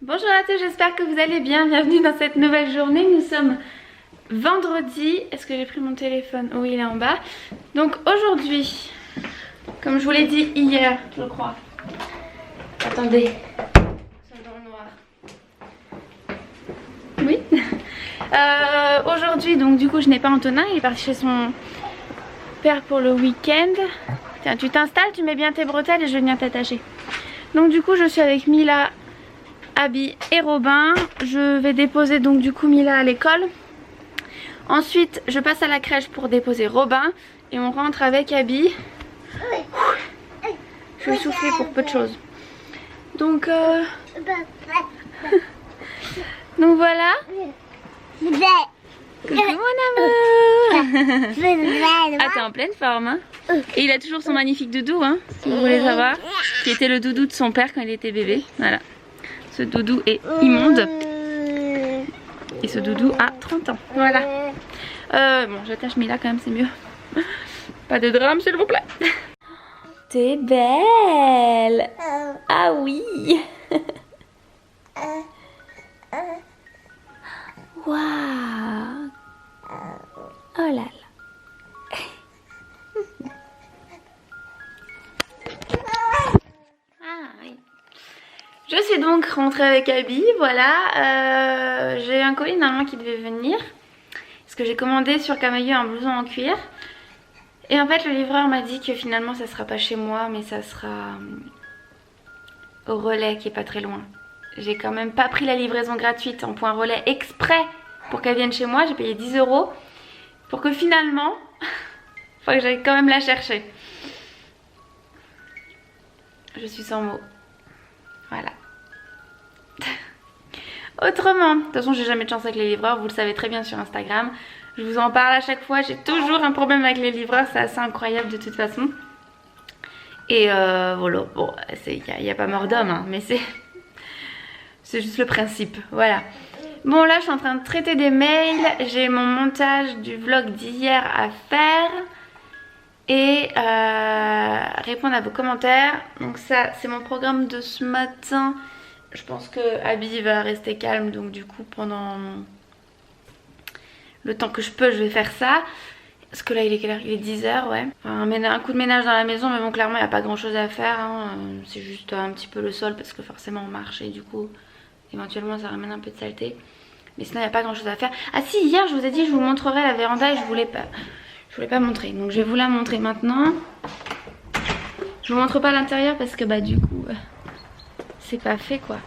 Bonjour à tous, j'espère que vous allez bien. Bienvenue dans cette nouvelle journée. Nous sommes vendredi. Est-ce que j'ai pris mon téléphone? Oui, il est en bas. Donc aujourd'hui, comme je vous l'ai dit hier, je crois. Attendez. C'est dans le noir. Oui. Aujourd'hui, donc du coup, je n'ai pas Antonin. Il est parti chez son père pour le week-end. Tiens, tu t'installes, tu mets bien tes bretelles et je vais venir t'attacher. Donc du coup, je suis avec Mila, Abby et Robin. Je vais déposer donc du coup Mila à l'école. Ensuite je passe à la crèche pour déposer Robin. Et on rentre avec Abby. Je suis essoufflée pour peu de choses. Donc donc voilà. Coucou mon amour. Ah, t'es en pleine forme hein. Et il a toujours son magnifique doudou hein, si vous voulez savoir. Qui était le doudou de son père quand il était bébé. Voilà. Ce doudou est immonde. Et ce doudou a 30 ans. Voilà. Bon, j'attache Mila quand même, c'est mieux. Pas de drame, s'il vous plaît. T'es belle. Ah oui. Waouh. Oh là là. Ah oui. Je suis donc rentrée avec Abby, voilà. J'ai un colis normalement qui devait venir. Parce que j'ai commandé sur Camaïeu un blouson en cuir. Et en fait le livreur m'a dit que finalement ça sera pas chez moi, mais ça sera au relais qui est pas très loin. J'ai quand même pas pris la livraison gratuite en point relais exprès pour qu'elle vienne chez moi. J'ai payé 10 € pour que finalement, faut que j'aille quand même la chercher. Je suis sans mots. Voilà. Autrement, de toute façon j'ai jamais de chance avec les livreurs, vous le savez très bien sur Instagram. Je vous en parle à chaque fois, j'ai toujours un problème avec les livreurs, c'est assez incroyable de toute façon. Et voilà, bon, il n'y a pas mort d'homme, hein, mais c'est juste le principe, voilà. Bon là je suis en train de traiter des mails, j'ai mon montage du vlog d'hier à faire. Et répondre à vos commentaires. Donc ça c'est mon programme de ce matin. Je pense que Abby va rester calme, donc du coup pendant le temps que je peux je vais faire ça. Parce que là il est quelle heure? Il est 10 h, ouais. Enfin, un coup de ménage dans la maison, mais bon clairement il n'y a pas grand chose à faire hein. C'est juste un petit peu le sol parce que forcément on marche et du coup éventuellement ça ramène un peu de saleté. Mais sinon il n'y a pas grand chose à faire. Ah si, hier je vous ai dit je vous montrerai la véranda et je voulais pas montrer, donc je vais vous la montrer maintenant. Je vous montre pas l'intérieur parce que bah du coup c'est pas fait quoi.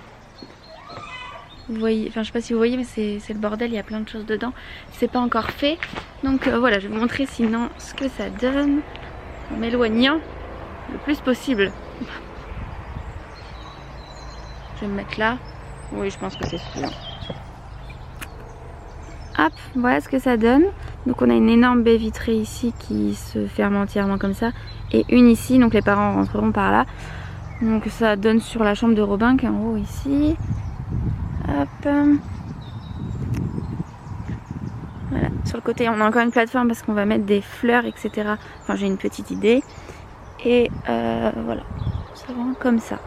Vous voyez, enfin je sais pas si vous voyez mais c'est le bordel, il y a plein de choses dedans. C'est pas encore fait. Donc voilà, je vais vous montrer sinon ce que ça donne en m'éloignant le plus possible. Je vais me mettre là. Oui, je pense que c'est suffisant. Hop, voilà ce que ça donne. Donc on a une énorme baie vitrée ici qui se ferme entièrement comme ça. Et une ici, donc les parents rentreront par là. Donc ça donne sur la chambre de Robin qui est en haut ici. Hop. Voilà, sur le côté on a encore une plateforme parce qu'on va mettre des fleurs, etc. Enfin j'ai une petite idée. Et voilà, ça va comme ça.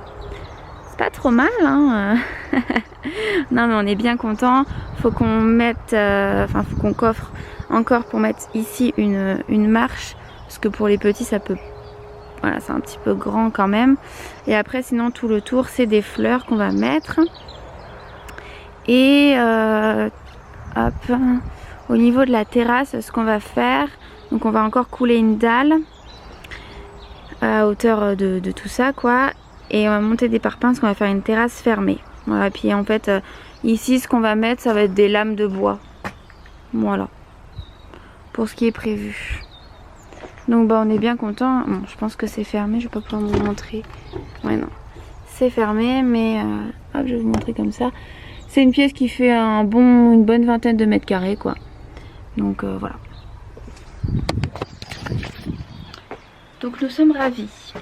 C'est pas trop mal hein. Non mais on est bien content. Faut qu'on mette, enfin faut qu'on coffre encore pour mettre ici une marche. Parce que pour les petits ça peut, voilà c'est un petit peu grand quand même. Et après sinon tout le tour c'est des fleurs qu'on va mettre. Et hop, au niveau de la terrasse ce qu'on va faire, donc on va encore couler une dalle à hauteur de tout ça quoi. Et on va monter des parpaings parce qu'on va faire une terrasse fermée. Voilà, puis en fait ici ce qu'on va mettre ça va être des lames de bois. Voilà, pour ce qui est prévu. Donc bah on est bien content. Bon, je pense que c'est fermé, je vais pas pouvoir vous montrer. Ouais non, c'est fermé mais hop, je vais vous montrer comme ça. C'est une pièce qui fait une bonne vingtaine de mètres carrés quoi. Donc voilà. Donc nous sommes ravis.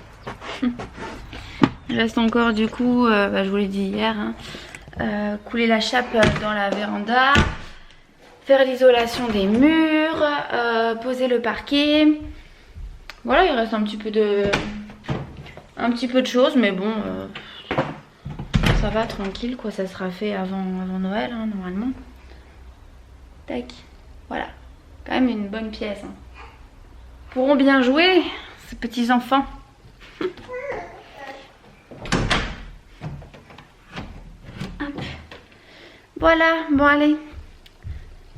Il reste encore du coup, je vous l'ai dit hier, hein, couler la chape dans la véranda, faire l'isolation des murs, poser le parquet. Voilà, il reste un petit peu de choses, mais bon, Ça va, tranquille quoi, ça sera fait avant Noël hein, normalement. Tac, voilà. Quand même une bonne pièce. Hein. Pourront bien jouer, ces petits enfants. Hop. Voilà, bon allez.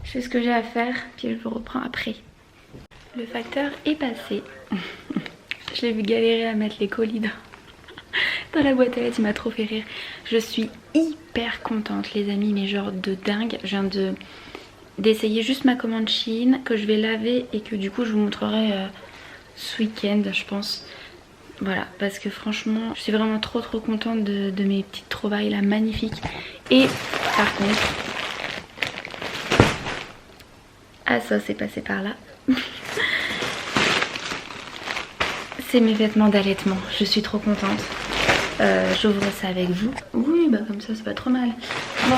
Je fais ce que j'ai à faire, puis je vous reprends après. Le facteur est passé. Je l'ai vu galérer à mettre les colis dans la boîte à lettres, il m'a trop fait rire. Je suis hyper contente les amis, mais genre de dingue. Je viens d'essayer juste ma commande Shein que je vais laver et que du coup je vous montrerai ce week-end je pense. Voilà, parce que franchement je suis vraiment trop contente de mes petites trouvailles là magnifiques. Et par contre, ah ça c'est passé par là. C'est mes vêtements d'allaitement, je suis trop contente. J'ouvre ça avec vous. Oui bah comme ça c'est pas trop mal. Bon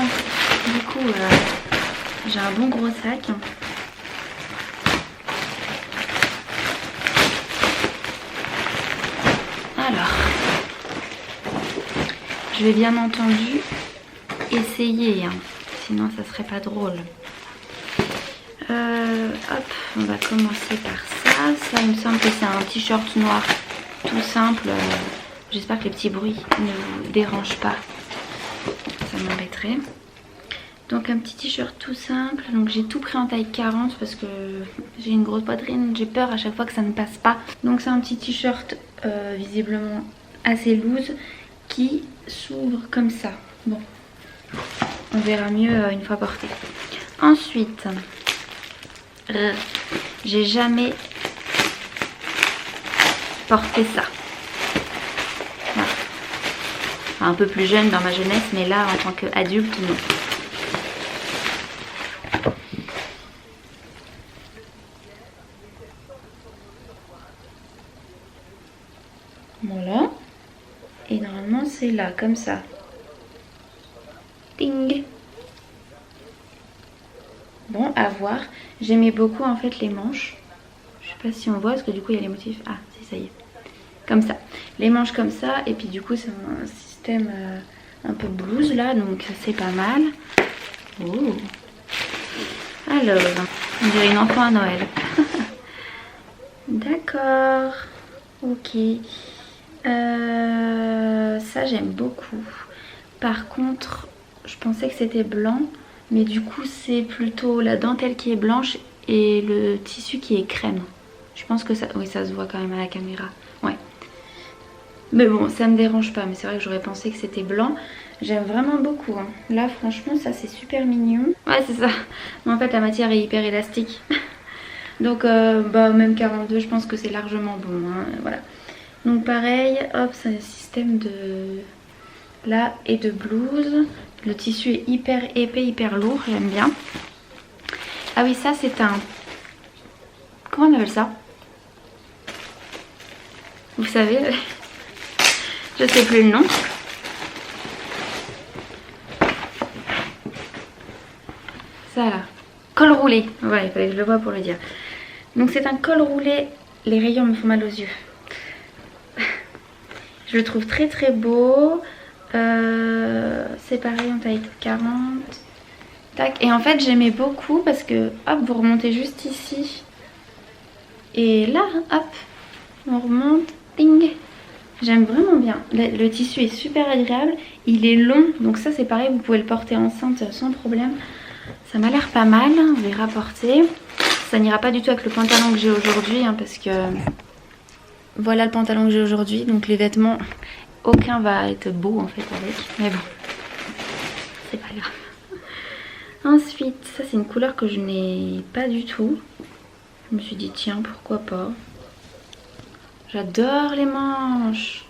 du coup j'ai un bon gros sac. Alors je vais bien entendu essayer hein. Sinon ça serait pas drôle. Hop, on va commencer par ça. Ça il me semble que c'est un t-shirt noir tout simple. J'espère que les petits bruits ne vous dérangent pas. Ça m'embêterait. Donc un petit t-shirt tout simple. Donc j'ai tout pris en taille 40 parce que j'ai une grosse poitrine. J'ai peur à chaque fois que ça ne passe pas. Donc c'est un petit t-shirt visiblement assez loose qui s'ouvre comme ça. Bon, on verra mieux une fois porté. Ensuite, j'ai jamais porté ça. Voilà. Enfin, un peu plus jeune dans ma jeunesse, mais là en tant qu'adulte, non. Voilà. Et normalement c'est là, comme ça. Ding. Bon, à voir. J'aimais beaucoup en fait les manches. Je sais pas si on voit parce que du coup il y a les motifs. Ah si, ça y est. Comme ça. Les manches comme ça. Et puis du coup c'est un système un peu blouse là. Donc c'est pas mal. Oh. Alors, on dirait une enfant à Noël. D'accord. Ok. Ça j'aime beaucoup. Par contre, je pensais que c'était blanc. Mais du coup c'est plutôt la dentelle qui est blanche et le tissu qui est crème. Je pense que ça, oui ça se voit quand même à la caméra. Ouais. Mais bon ça me dérange pas, mais c'est vrai que j'aurais pensé que c'était blanc. J'aime vraiment beaucoup. Hein. Là franchement ça c'est super mignon. Ouais c'est ça. Mais en fait la matière est hyper élastique. Donc bah, même 42 je pense que c'est largement bon. Hein. Voilà. Donc pareil, hop c'est un système de... là et de blouse. Le tissu est hyper épais, hyper lourd, j'aime bien. Ah oui, ça c'est un... comment on appelle ça? Vous savez, je sais plus le nom. Ça là, col roulé. Voilà, il fallait que je le voie pour le dire. Donc c'est un col roulé, les rayons me font mal aux yeux. Je le trouve très beau. C'est pareil en taille 40. Tac. Et en fait j'aimais beaucoup parce que hop vous remontez juste ici. Et là hop on remonte. Ding. J'aime vraiment bien. Le tissu est super agréable. Il est long. Donc ça c'est pareil vous pouvez le porter enceinte sans problème. Ça m'a l'air pas mal. On verra porter. Ça n'ira pas du tout avec le pantalon que j'ai aujourd'hui. Hein, parce que voilà le pantalon que j'ai aujourd'hui. Donc les vêtements... aucun va être beau en fait avec, mais bon, c'est pas grave. Ensuite, ça c'est une couleur que je n'ai pas du tout. Je me suis dit tiens, pourquoi pas. J'adore les manches.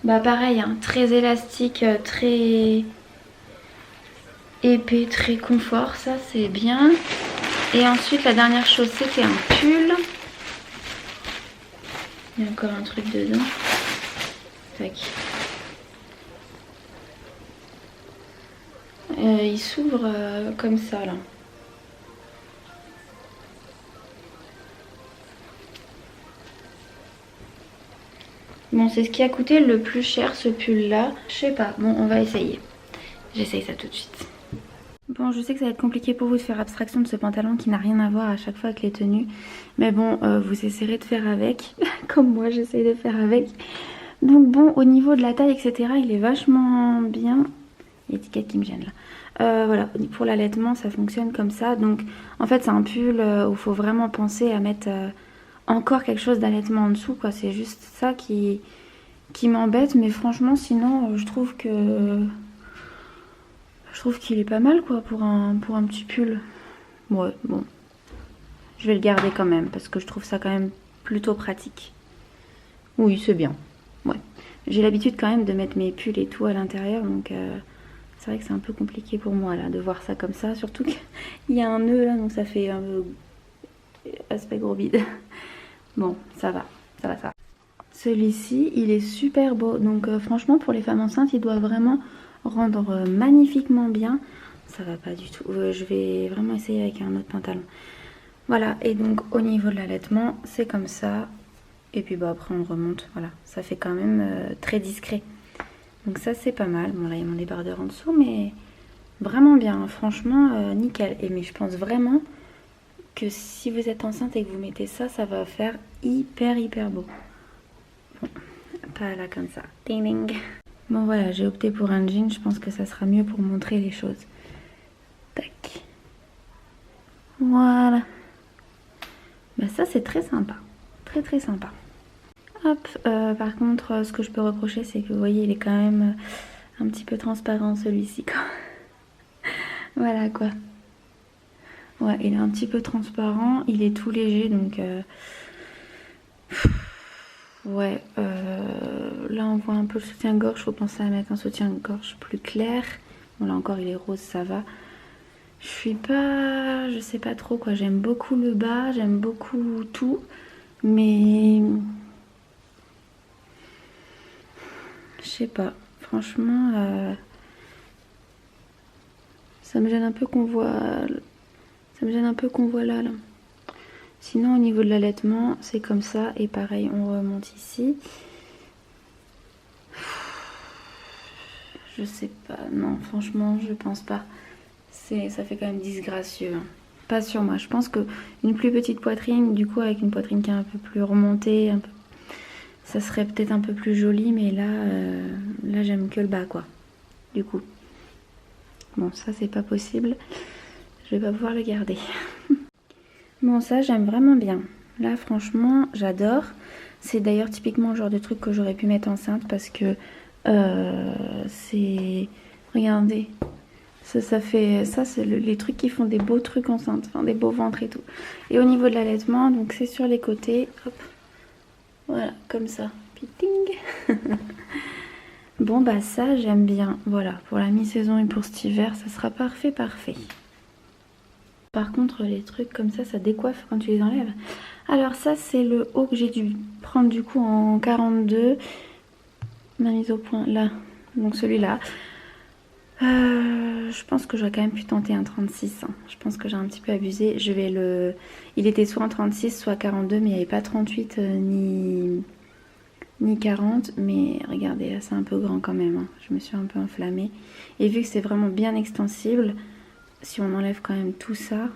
Bah pareil, hein, très élastique, très épais, très confort, ça c'est bien. Et ensuite la dernière chose c'était un pull. Il y a encore un truc dedans. Tac. Il s'ouvre comme ça là. Bon Bon, c'est ce qui a coûté le plus cher ce pull là. Je sais pas, bon on va essayer. J'essaye ça tout de suite. Bon, je sais que ça va être compliqué pour vous de faire abstraction de ce pantalon qui n'a rien à voir à chaque fois avec les tenues. Mais bon, vous essaierez de faire avec, comme moi j'essaye de faire avec. Donc bon, au niveau de la taille, etc., il est vachement bien. L'étiquette qui me gêne là. Voilà, pour l'allaitement, ça fonctionne comme ça. Donc en fait, c'est un pull où il faut vraiment penser à mettre encore quelque chose d'allaitement en dessous, quoi. C'est juste ça qui m'embête. Mais franchement, sinon, je trouve qu'il est pas mal quoi pour un petit pull. Ouais, bon. Je vais le garder quand même parce que je trouve ça quand même plutôt pratique. Oui, c'est bien. Ouais. J'ai l'habitude quand même de mettre mes pulls et tout à l'intérieur, donc c'est vrai que c'est un peu compliqué pour moi là de voir ça comme ça. Surtout qu'il y a un nœud là, donc ça fait un peu aspect gros bide. Bon, ça va, ça va, ça va. Celui-ci, il est super beau. Donc franchement, pour les femmes enceintes, il doit vraiment rendre magnifiquement bien. Ça va pas du tout. Je vais vraiment essayer avec un autre pantalon. Voilà, et donc au niveau de l'allaitement, c'est comme ça. Et puis bah après on remonte, voilà. Ça fait quand même très discret. Donc ça c'est pas mal. Bon là il y a mon débardeur en dessous, mais vraiment bien. Franchement, nickel. Et mais je pense vraiment que si vous êtes enceinte et que vous mettez ça, ça va faire hyper beau. Bon, pas là comme ça. Ding ding. Bon voilà, j'ai opté pour un jean. Je pense que ça sera mieux pour montrer les choses. Tac. Voilà. Bah ça c'est très sympa. Très sympa. Hop, par contre, ce que je peux reprocher, c'est que vous voyez, il est quand même un petit peu transparent celui-ci. Voilà quoi. Ouais, il est un petit peu transparent, il est tout léger, donc ouais. Là, on voit un peu le soutien-gorge. Faut penser à mettre un soutien-gorge plus clair. Bon, là encore, il est rose, ça va. Je sais pas trop quoi. J'aime beaucoup le bas, j'aime beaucoup tout, mais je sais pas. Franchement, ça me gêne un peu qu'on voit. Ça me gêne un peu qu'on voit là. Sinon, au niveau de l'allaitement, c'est comme ça. Et pareil, on remonte ici. Je sais pas. Non, franchement, je pense pas. Ça fait quand même disgracieux. Pas sur moi. Je pense que une plus petite poitrine, du coup, avec une poitrine qui est un peu plus remontée, ça serait peut-être un peu plus joli. Mais là j'aime que le bas, quoi. Du coup. Bon, ça, c'est pas possible. Je vais pas pouvoir le garder. Bon, ça, j'aime vraiment bien. Là, franchement, j'adore. C'est d'ailleurs typiquement le genre de truc que j'aurais pu mettre enceinte parce que c'est... Regardez. Ça fait... Ça, c'est les trucs qui font des beaux trucs enceintes. Enfin, des beaux ventres et tout. Et au niveau de l'allaitement, donc c'est sur les côtés. Hop. Voilà, comme ça. Piting. Bon, bah ça, j'aime bien. Voilà, pour la mi-saison et pour cet hiver, ça sera parfait. Par contre, les trucs comme ça décoiffe quand tu les enlèves. Alors ça, c'est le haut que j'ai dû prendre du coup en 42. Ma mise au point, là. Donc celui-là. Je pense que j'aurais quand même pu tenter un 36. Hein. Je pense que j'ai un petit peu abusé. Il était soit en 36, soit 42, mais il n'y avait pas 38 ni 40. Mais regardez, là c'est un peu grand quand même. Hein. Je me suis un peu enflammée. Et vu que c'est vraiment bien extensible, si on enlève quand même tout ça,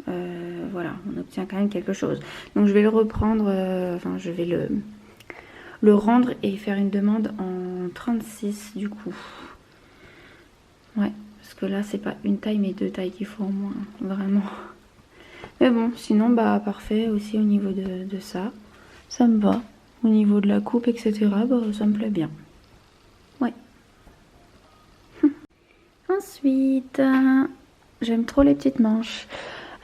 voilà, on obtient quand même quelque chose. Donc je vais le reprendre, enfin je vais le rendre et faire une demande en 36 du coup. Ouais, parce que là c'est pas une taille mais deux tailles qu'il faut au moins, vraiment. Mais bon, sinon bah parfait aussi au niveau de ça. Ça me va. Au niveau de la coupe, etc., bah, ça me plaît bien. Ouais. Ensuite, j'aime trop les petites manches.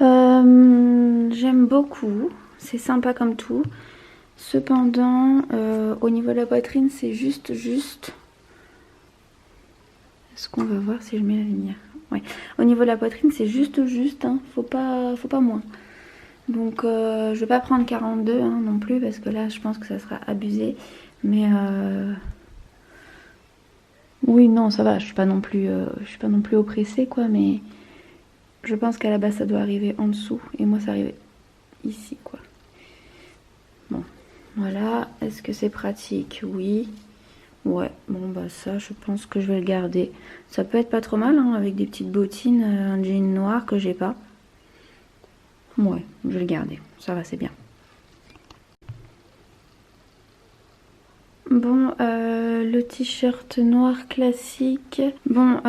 J'aime beaucoup. C'est sympa comme tout. Cependant, au niveau de la poitrine, c'est juste. Est-ce qu'on va voir si je mets la lumière? Ouais. Au niveau de la poitrine, c'est juste. Hein. Faut pas moins. Donc, je vais pas prendre 42 hein, non plus parce que là, je pense que ça sera abusé. Mais oui, non, ça va. Je suis pas non plus oppressée, quoi. Mais je pense qu'à la base, ça doit arriver en dessous. Et moi, ça arrive ici, quoi. Bon. Voilà, est-ce que c'est pratique? Oui. Ouais, bon bah ça je pense que je vais le garder. Ça peut être pas trop mal hein, avec des petites bottines, un jean noir que j'ai pas. Ouais, je vais le garder, ça va, c'est bien. Bon, le t-shirt noir classique. Bon,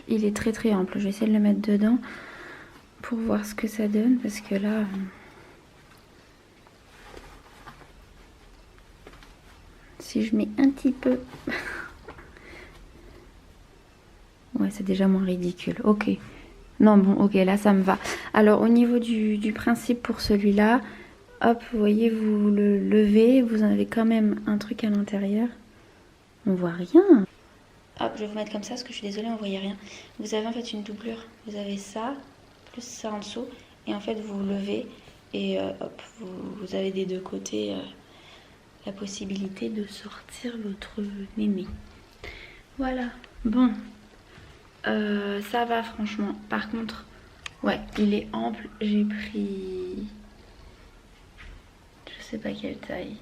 il est très très ample. Je vais essayer de le mettre dedans pour voir ce que ça donne parce que là... Si je mets un petit peu... Ouais, c'est déjà moins ridicule. Ok. Non, bon, ok, là ça me va. Alors, au niveau du principe pour celui-là, hop, vous voyez, vous le levez, vous en avez quand même un truc à l'intérieur. On voit rien. Hop, je vais vous mettre comme ça parce que je suis désolée, on voyait rien. Vous avez en fait une doublure. Vous avez ça, plus ça en dessous. Et en fait, vous levez et hop, vous avez des deux côtés la possibilité de sortir votre mémé. Voilà. Bon. Ça va franchement. Par contre, ouais, il est ample. J'ai pris... Je sais pas quelle taille.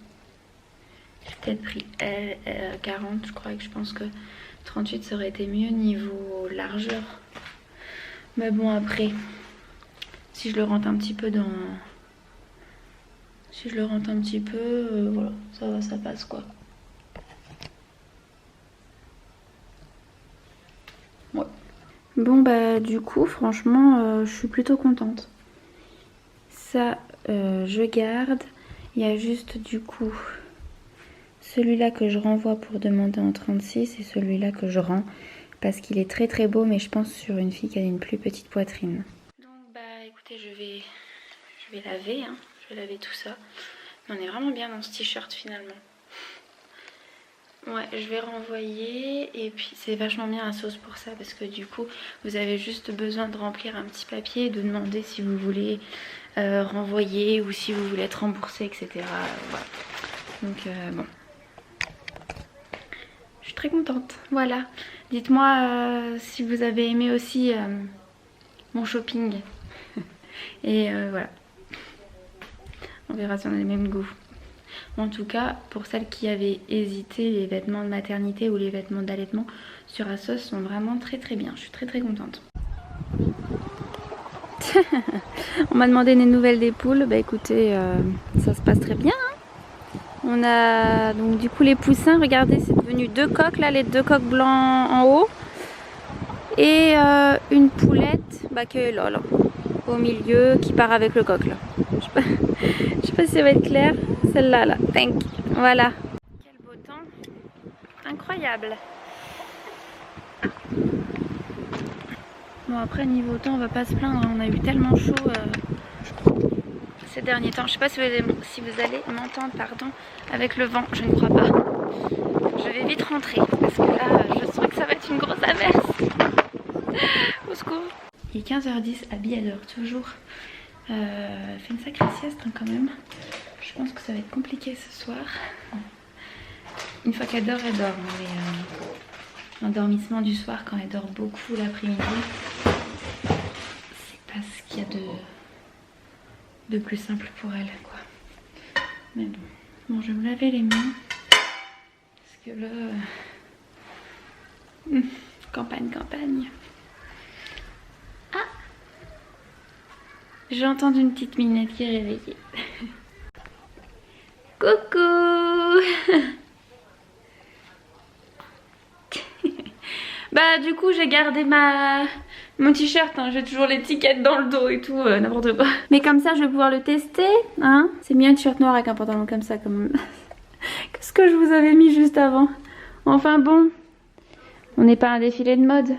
J'ai peut-être pris L, 40, je crois, que je pense que 38 ça aurait été mieux niveau largeur. Mais bon, après, si je le rentre un petit peu dans... Si je le rentre un petit peu, voilà, ça va, ça passe quoi. Ouais. Bon bah du coup, franchement, je suis plutôt contente. Ça, je garde. Il y a juste du coup... Celui-là que je renvoie pour demander en 36 et celui-là que je rends parce qu'il est très très beau mais je pense sur une fille qui a une plus petite poitrine. Donc bah écoutez je vais laver, hein. Je vais laver tout ça. Mais on est vraiment bien dans ce t-shirt finalement. Ouais, je vais renvoyer et puis c'est vachement bien la sauce pour ça parce que du coup vous avez juste besoin de remplir un petit papier et de demander si vous voulez renvoyer ou si vous voulez être remboursé, etc. Voilà. Donc bon. Je suis très contente, voilà. Dites-moi si vous avez aimé aussi mon shopping. Et voilà. On verra si on a les mêmes goûts. En tout cas, pour celles qui avaient hésité, les vêtements de maternité ou les vêtements d'allaitement sur Asos sont vraiment très très bien. Je suis très très contente. On m'a demandé des nouvelles des poules. Bah écoutez, ça se passe très bien. Hein. On a donc du coup les poussins, regardez, c'est devenu deux coqs là, les deux coqs blancs en haut. Et une poulette qui est là, au milieu, qui part avec le coq là. Je sais pas si ça va être clair. Celle-là, là. Thank. Voilà. Quel beau temps. Incroyable. Bon après niveau temps on va pas se plaindre. On a eu tellement chaud ces derniers temps. Je sais pas si vous allez m'entendre, pardon, avec le vent. Je ne crois pas. Je vais vite rentrer parce que là je sens que ça va être une grosse averse. Au secours. Il est 15h10 à Biador toujours. Fait une sacrée sieste hein, quand même. Je pense que ça va être compliqué ce soir. Une fois qu'elle dort, elle dort. Mais l'endormissement du soir quand elle dort beaucoup l'après-midi, c'est pas ce qu'il y a de plus simple pour elle quoi. Mais bon. Bon, je vais me laver les mains. Parce que là... campagne. Ah, j'ai entendu une petite minette qui est réveillée. Coucou. Bah du coup j'ai gardé mon t-shirt, hein. J'ai toujours l'étiquette dans le dos et tout, n'importe quoi. Mais comme ça je vais pouvoir le tester, hein. C'est mieux un t-shirt noir avec un pantalon comme ça comme ce que je vous avais mis juste avant. Enfin bon, on n'est pas un défilé de mode.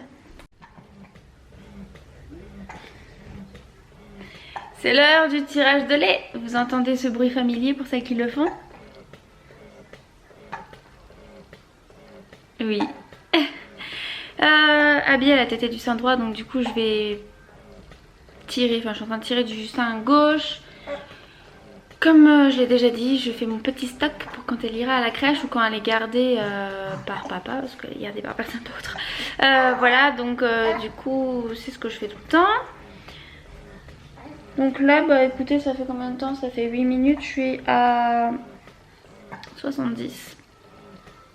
C'est l'heure du tirage de lait. Vous entendez ce bruit familier pour celles qui le font? Oui. Abby elle a tété du sein droit donc du coup je vais tirer, enfin je suis en train de tirer du sein gauche. Comme je l'ai déjà dit, je fais mon petit stock pour quand elle ira à la crèche ou quand elle est gardée par papa parce qu'elle est gardée par personne d'autre. Voilà donc du coup c'est ce que je fais tout le temps. Donc là, bah écoutez, ça fait combien de temps? Ça fait 8 minutes, je suis à 70.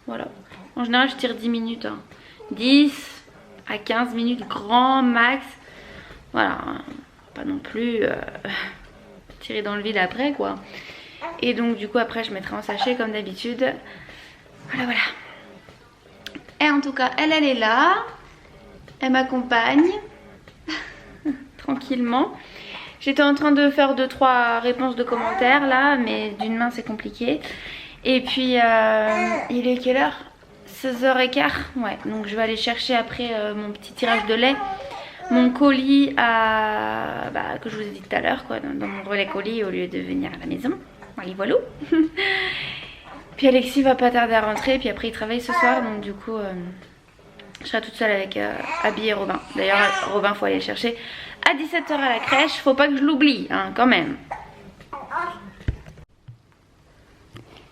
Voilà. En général, je tire 10 minutes. Hein. 10 à 15 minutes, grand max. Voilà. Pas non plus tirer dans le vide après, quoi. Et donc, du coup, après, je mettrai en sachet comme d'habitude. Voilà, voilà. Et en tout cas, elle est là. Elle m'accompagne. Tranquillement. J'étais en train de faire 2-3 réponses de commentaires là, mais d'une main c'est compliqué. Et puis il est quelle heure? 16h15. Ouais, donc je vais aller chercher après mon petit tirage de lait, mon colis que je vous ai dit tout à l'heure, quoi, dans mon relais colis au lieu de venir à la maison. Voilà. Puis Alexis va pas tarder à rentrer, puis après il travaille ce soir, donc du coup je serai toute seule avec Abby et Robin. D'ailleurs Robin faut aller le chercher à 17h à la crèche, faut pas que je l'oublie hein, quand même.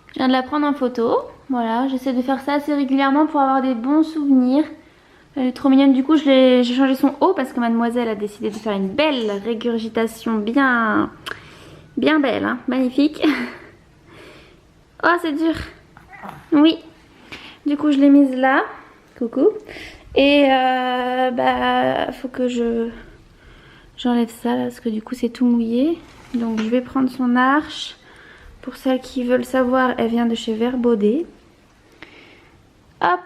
Je viens de la prendre en photo, voilà, j'essaie de faire ça assez régulièrement pour avoir des bons souvenirs. Elle est trop mignonne, du coup j'ai changé son haut parce que mademoiselle a décidé de faire une belle régurgitation bien belle, hein, magnifique. Oh c'est dur, oui, du coup je l'ai mise là, coucou, et faut que j'enlève ça là, parce que du coup c'est tout mouillé. Donc je vais prendre son arche. Pour celles qui veulent savoir, elle vient de chez Verbaudet. Hop.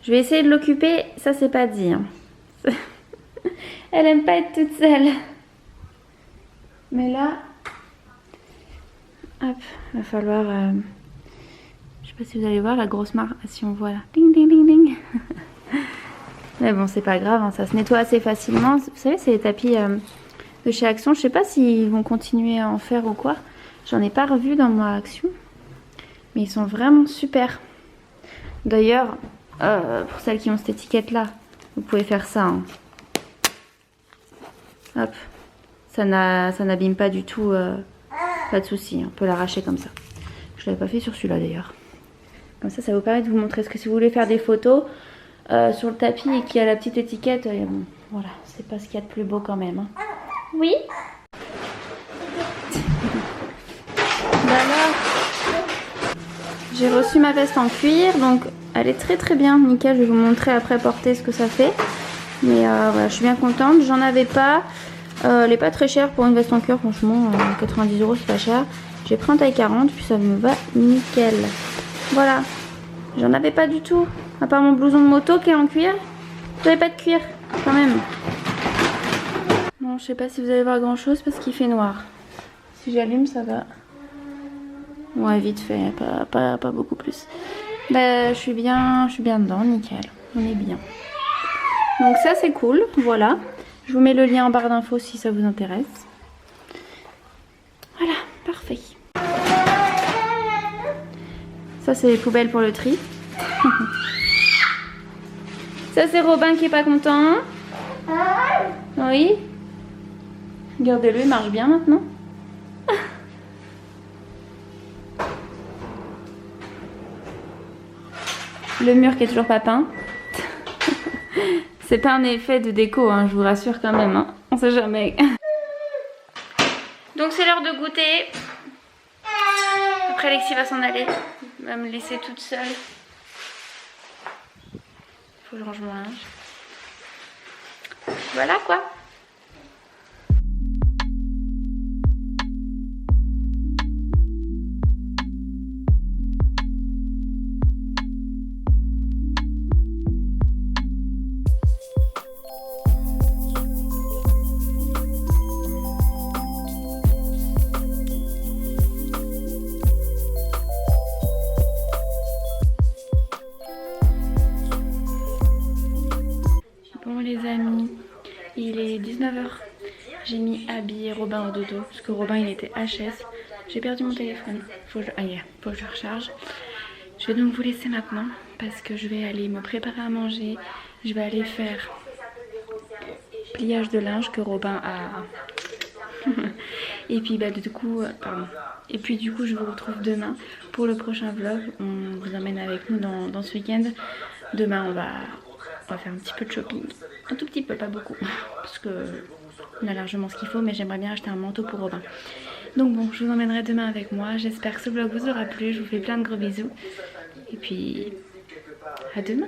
Je vais essayer de l'occuper, ça c'est pas dit. Hein. Elle aime pas être toute seule. Mais là, hop, va falloir... je sais pas si vous allez voir la grosse marque, si on voit là. Ding ding ding ding. Mais bon, c'est pas grave, hein, ça se nettoie assez facilement. Vous savez, c'est les tapis de chez Action. Je sais pas s'ils vont continuer à en faire ou quoi. J'en ai pas revu dans ma Action. Mais ils sont vraiment super. D'ailleurs, pour celles qui ont cette étiquette là, vous pouvez faire ça. Hein. Hop. Ça n'abîme pas du tout. Pas de souci. On peut l'arracher comme ça. Je l'avais pas fait sur celui-là d'ailleurs. Comme ça vous permet de vous montrer. Parce que si vous voulez faire des photos sur le tapis et qu'il y a la petite étiquette, bon, voilà, c'est pas ce qu'il y a de plus beau quand même. Hein. Oui. Voilà. J'ai reçu ma veste en cuir, donc elle est très bien, nickel. Je vais vous montrer après porter ce que ça fait. Mais voilà, je suis bien contente. J'en avais pas. Elle est pas très chère pour une veste en cuir, franchement. 90 € c'est pas cher. J'ai pris en taille 40, puis ça me va nickel. Voilà. J'en avais pas du tout. À part mon blouson de moto qui est en cuir. J'avais pas de cuir, quand même. Bon, je sais pas si vous allez voir grand chose parce qu'il fait noir. Si j'allume, ça va. Ouais, vite fait, pas beaucoup plus. Bah, je suis bien dedans, nickel. On est bien. Donc ça, c'est cool, voilà. Je vous mets le lien en barre d'infos si ça vous intéresse. Voilà, parfait. Ça, c'est les poubelles pour le tri. Ça, c'est Robin qui est pas content. Oui. Regardez-le, il marche bien maintenant. Le mur qui est toujours pas peint. C'est pas un effet de déco, hein, je vous rassure quand même. Hein. On sait jamais. Donc c'est l'heure de goûter. Après Alexis va s'en aller. Il va me laisser toute seule. Faut que je range mon linge. Voilà quoi. Bon les amis, il est 19h. J'ai mis Abby et Robin au dodo parce que Robin il était HS. J'ai perdu mon téléphone. Faut que je le recharge. Je vais donc vous laisser maintenant parce que je vais aller me préparer à manger. Je vais aller faire pliage de linge que Robin a. Et puis bah du coup, Et puis du coup je vous retrouve demain pour le prochain vlog. On vous emmène avec nous dans ce week-end. Demain on va faire un petit peu de shopping. Un tout petit peu, pas beaucoup. Parce que On a largement ce qu'il faut, mais j'aimerais bien acheter un manteau pour Robin. Donc bon, je vous emmènerai demain avec moi. J'espère que ce vlog vous aura plu. Je vous fais plein de gros bisous. Et puis, à demain.